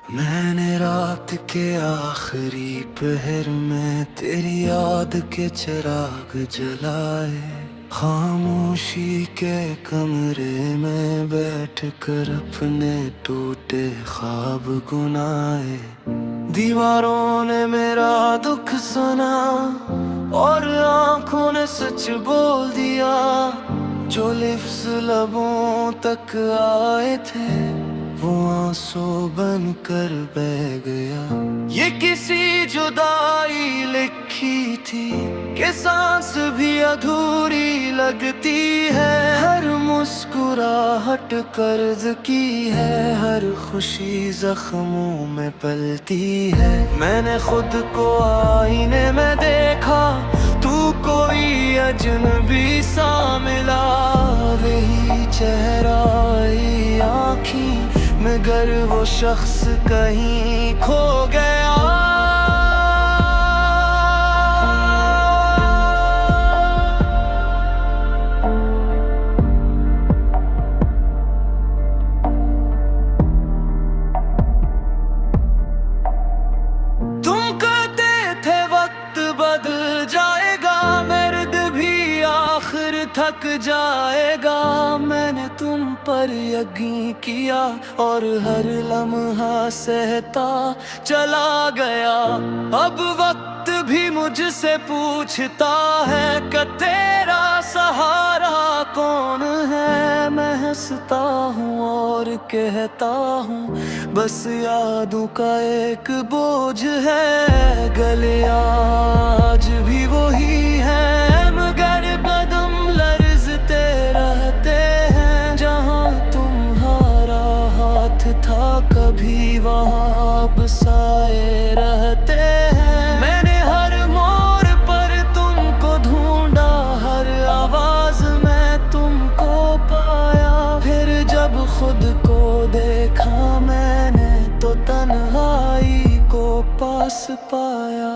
मैंने रात के आखिरी पहर में तेरी याद के चिराग जलाए, खामोशी के कमरे में बैठ कर अपने टूटे ख्वाब गुनाए। दीवारों ने मेरा दुख सुना और आंखों ने सच बोल दिया, जो लिफ्ज़ लबों तक आए थे वो आंसू बन कर बह गया। ये किसी जुदाई लिखी थी कि सांस भी अधूरी लगती है, हर मुस्कुराहट कर्ज की है, हर खुशी जख्मों में पलती है। मैंने खुद को आईने में देखा, तू कोई अजनबी सा मिला, वही चेहरा वही आँखें, मगर वो शख्स कहीं खो गया। तुम कहते थे वक्त बदल जाएगा, मर्द भी आखिर थक जाएगा। मैंने तुम पर यकीन किया और हर लम्हा सहता चला गया। अब वक्त भी मुझसे पूछता है कि तेरा सहारा कौन है। मैं हंसता हूँ और कहता हूँ बस यादों का एक बोझ है। गले आज भी वही है, मगर कदम लर्ज़ते रहते हैं। जहाँ तुम्हारा हाथ था कभी वहाँ अब साए रहते हैं। मैंने हर मोड़ पर तुमको ढूंढा, हर आवाज में तुमको पाया। फिर जब खुद को देखा मैंने तो तन्हाई को पास पाया।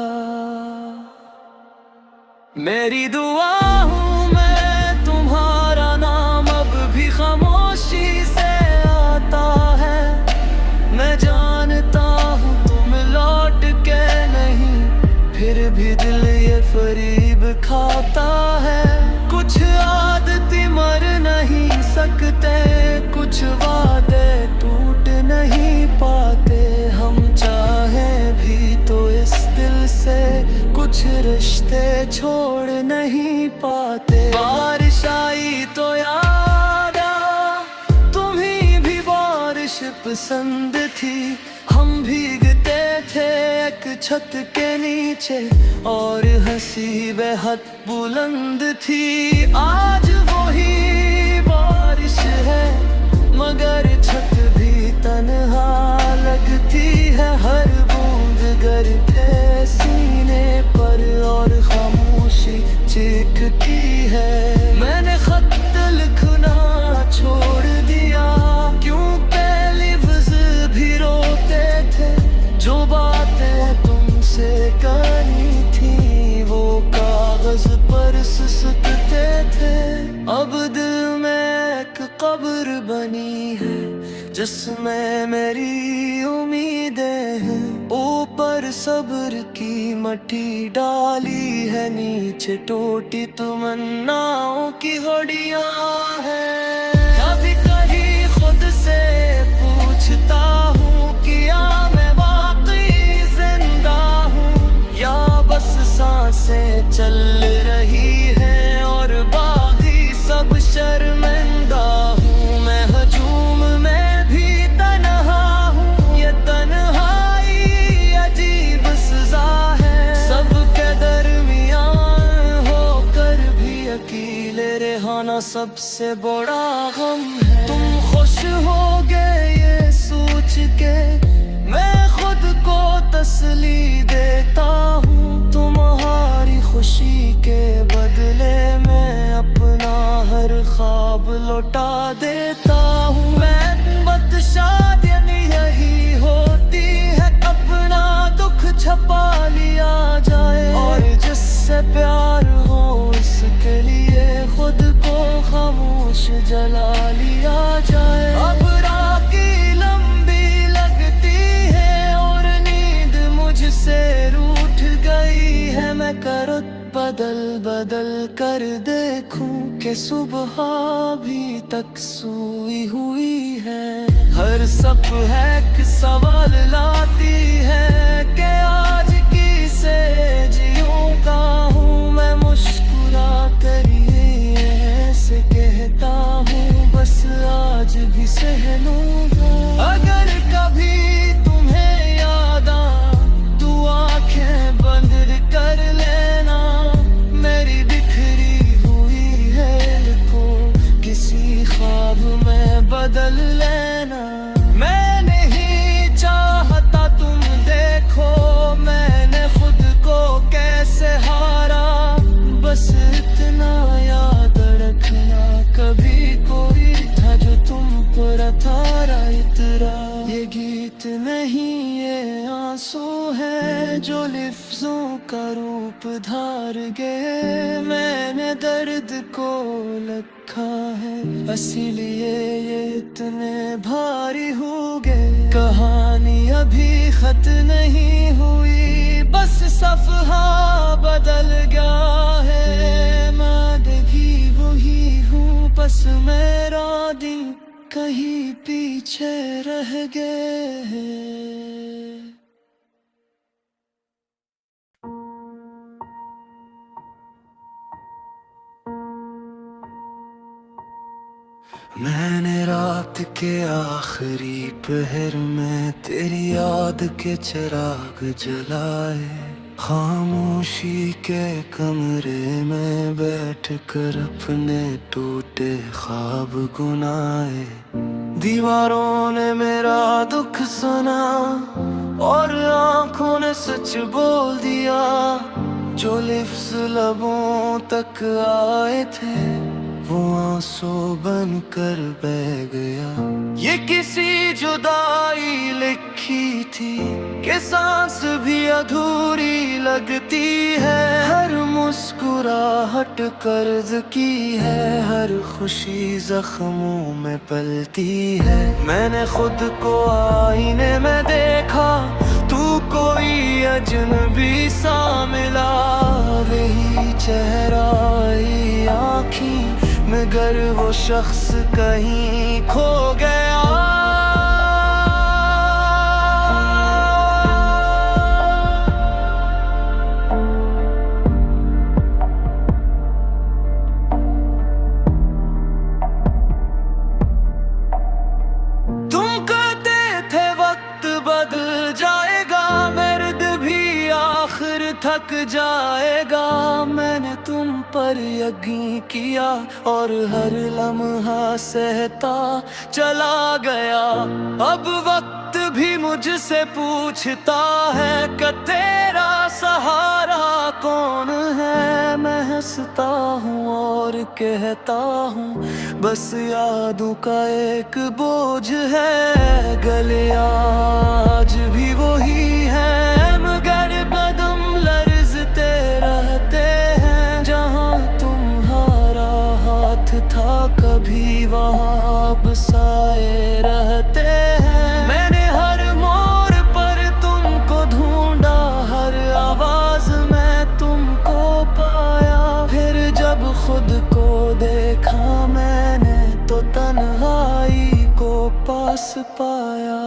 मेरी दुआ हूँ मैं तुम्हारा नाम अब भी खामोशी से आता है। मैं जानता हूँ तुम लौट के नहीं, फिर भी दिल ये फरीब खाता है। कुछ आदतें मर नहीं सकते, कुछ वादे टूट नहीं पाते। हम चाहें भी तो इस दिल से कुछ रिश्ते छोड़ नहीं पाते। बारिश आई तो याद आ, तुम्हीं भी बारिश पसंद थी। हम भीगते थे एक छत के नीचे और हंसी बेहद बुलंद थी। आज वही बारिश है मगर छत भी तन्हा लगती है। हर बूंद गिरते सीने पर और खामोशी चीखती है। मैंने खत लिखना छोड़ दिया क्योंकि लिफ्ज़ भी रोते थे। जो बातें तुमसे करनी थी वो कागज पर सिसकते थे। अब दिल में एक कब्र बनी है जिसमें मेरी उम्मीदें हैं। ऊपर सब्र की मट्टी डाली है, नीचे टूटी तमन्नाओं की होड़ियां हैं। कभी कहीं खुद से पूछता हूँ क्या मैं वाकई जिंदा हूँ या बस सांसें चल रही हैं और बाकी सब शर्मिंदा हूँ। मैं हजूम में भी तन्हा हूँ, ये तन्हाई अजीब सजा है। सबके दरमियान होकर भी अकेले रहना सबसे बड़ा गम है। तुम खुश होगे ये सोच के मैं खुद को तसल्ली देता हूँ। तुम्हारी खुशी के बदले में अपना हर ख्वाब लौटा देता हूँ। मैं शादियाँ यही होती है, अपना दुख छपा लिया जाए और जिससे प्यार हो इसके लिए खुद को खामोश जला लिया जाए। अब रात की लंबी लगती है बदल कर देखूं कि सुबह भी तक सोई हुई है। हर है सवाल लाती है कि आज की से जियूंगा हूँ मैं, मुस्कुरा कर ये ऐसे कहता हूँ बस आज भी सह लूंगा। अगर कभी तुम्हें याद तू आंखें बंद कर लेना, मेरी बिखरी हुई है को किसी ख्वाब में बदल लेना। मैं नहीं चाहता तुम देखो मैंने खुद को कैसे हारा, बस इतना याद रखना कभी कोई था जो तुम पर थारा इतरा। ये गीत नहीं ये आंसू है जो लफ्जों का रूप धार गए, मैंने दर्द को लिखा है इसीलिए ये इतने भारी हो गए। कहानी अभी खत्म नहीं हुई, बस सफ़हा बदल गया है। मैं भी वही हूँ बस मेरा दिल कहीं पीछे रह गए हैं। मैंने रात के आखिरी पहर में तेरी याद के चिराग जलाए, खामोशी के कमरे में बैठकर अपने टूटे ख्वाब गुनाए। दीवारों ने मेरा दुख सुना और आंखों ने सच बोल दिया, जो लिफ्ज़ लबों तक आए थे वो आंसू बन कर बह गया। ये किसी जुदाई लिखी थी कि सांस भी अधूरी लगती है, हर मुस्कुराहट कर्ज की है, हर खुशी जख्मों में पलती है। मैंने खुद को आईने में देखा, तू कोई अजनबी सा मिला, वही चेहरा वही आँखें मगर वो शख्स कहीं खो गया। तुम कहते थे वक्त बदल जाएगा, मर्द भी आखिर थक जाएगा। मैंने तुम पर यकीन किया और हर लम्हा सहता चला गया। अब वक्त भी मुझसे पूछता है कि तेरा सहारा कौन है। मैं हंसता हूँ और कहता हूँ बस यादों का एक बोझ है। गले आज भी वही है मगर कदम लर्ज़ते रहते हैं, जहाँ तुम्हारा हाथ था कभी वहाँ बसाए रहते हैं। मैंने हर मोड़ पर तुमको ढूंढा, हर आवाज में तुमको पाया, फिर जब खुद को देखा मैंने तो तन्हाई को पास पाया।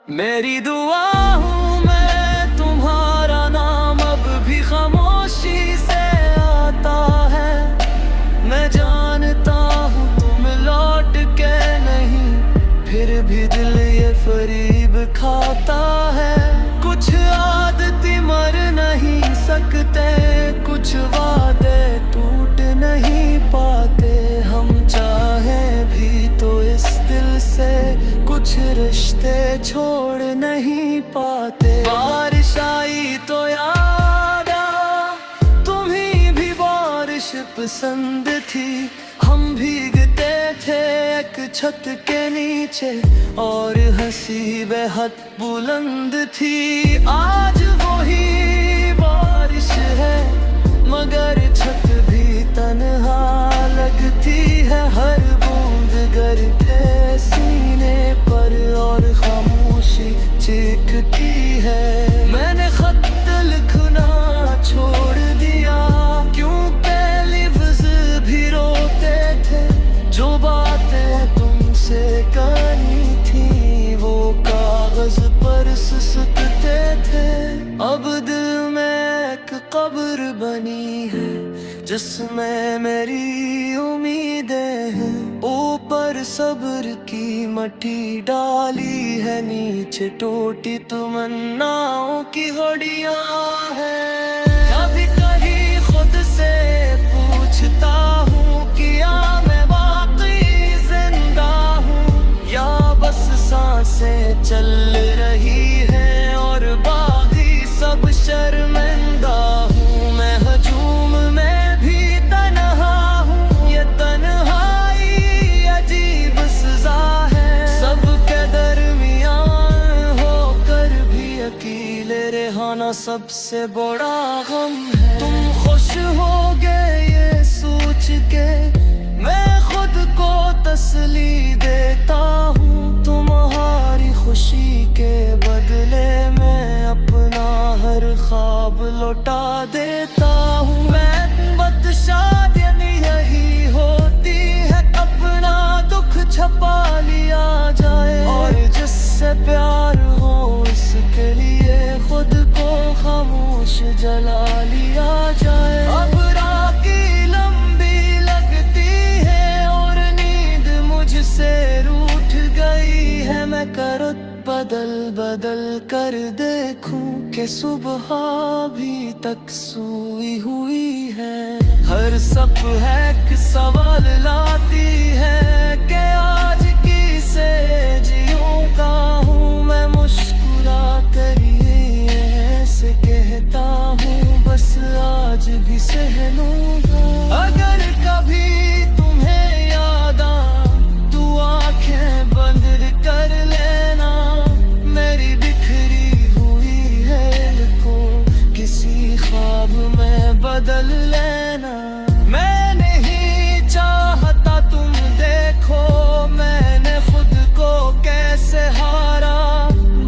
मेरी दुआ हूँ मैं तुम्हारा नाम अब भी खामोशी से आता है। मैं जानता हूँ तुम लौट के नहीं, फिर भी दिल ये फरीब खाता है। कुछ आदतें मर नहीं सकते, कुछ वादे टूट नहीं पाते। हम चाहें भी तो इस दिल से कुछ रिश्ते छोड़ नहीं पाते। बारिश आई तो याद आ, तुम्हीं भी बारिश पसंद थी। हम भीगते थे एक छत के नीचे और हंसी बेहद बुलंद थी। आज वही बारिश है मगर छत भी तन्हा लगती है। हर बूंद गिरते सीने पर और खामोशी चीखती है। मैंने खत लिखना छोड़ जिसमें मेरी उम्मीदें हैं। ऊपर सब्र की मट्टी डाली है, नीचे टूटी तमन्नाओं की होड़ियां हैं। कभी कहीं खुद से पूछता हूँ क्या मैं वाकई जिंदा हूँ, या बस सांसें चल रही है और बाकी सब शर्मिंदा हूँ। मैं हजूम में भी तन्हा हूँ, ये तन्हाई अजीब सजा है। सबके दरमियाँ होकर भी अकेले रहना सबसे बड़ा गम है। तुम खुश होगे ये सोच के मैं खुद को तसल्ली देता हूँ। तुम्हारी खुशी के बदले मैं अपना हर ख्वाब लौटा देता हूँ। मैं शादियाँ यही होती है, अपना दुख छपा लिया जाए और जिससे प्यार हो इसके लिए खुद को खामोश जला लिया जाए। अब रात की लंबी लगती है और नींद मुझसे रूठ गई है। मैं करत बदल बदल कर देखूं कि सुबह भी तक सोई हुई है। हर सप है कि सवाल लाती है कि आज किसे जियूंगा हूँ। मैं मुस्कुरा कर ये ऐसे कहता हूँ, बस आज भी सह लूंगा। अगर कभी तुम्हें याद तू आंखें बंद कर लेना, मेरी बिखरी हुई है को किसी ख्वाब में बदल लेना। मैं नहीं चाहता तुम देखो मैंने खुद को कैसे हारा,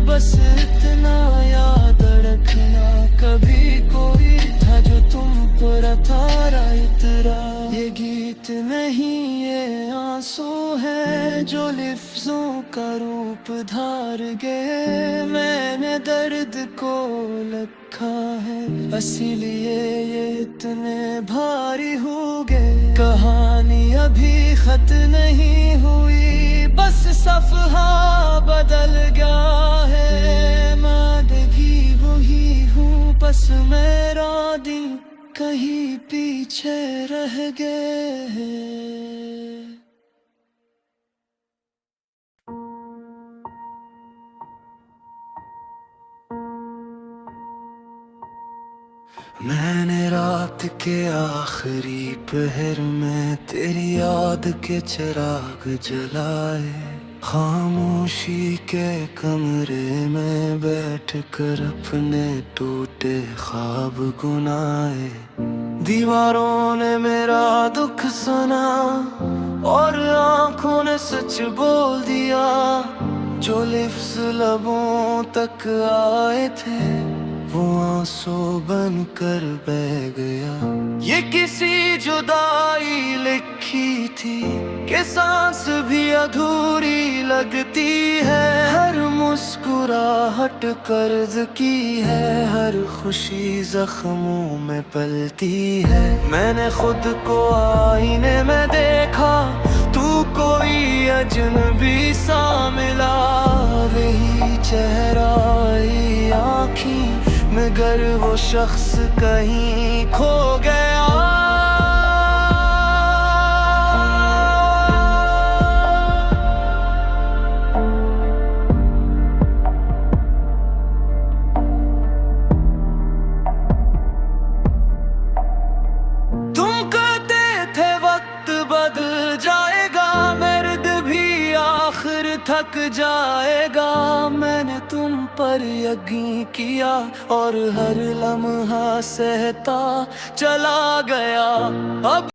बस इतना याद रखना कभी कोई था जो तुम पर थारा इतरा। ये गीत नहीं ये आंसू है जो लफ्जों का रूप धार गए। मैंने दर्द को लिखा है इसीलिए ये इतने भारी हो गए। कहानी अभी खत नहीं हुई, बस सफ़हा बदल गया है। मैं भी वही हूँ, बस मेरा दिल कहीं पीछे रह गए। मैंने रात के आखिरी पहर में तेरी याद के चिराग जलाए। खामोशी के कमरे में बैठकर अपने टूटे ख्वाब गुनाए। दीवारों ने मेरा दुख सुना और आंखों ने सच बोल दिया। जो लिफ्ज़ लबों तक आए थे वो आंसू बन कर बह गया। ये किसी जुदाई लिखी थी कि सांस भी अधूरी लगती है। हर मुस्कुराहट कर्ज की है, हर खुशी जख्मों में पलती है। मैंने खुद को आईने में देखा, तू कोई अजनबी सा मिला। वही चेहरा आँखी मगर वो शख्स कहीं खो गया। तुम कहते थे वक्त बदल जाएगा, मर्द भी आखिर थक जाएगा। मैंने तुम पर यकीन किया और हर लम्हा सहता चला गया। अब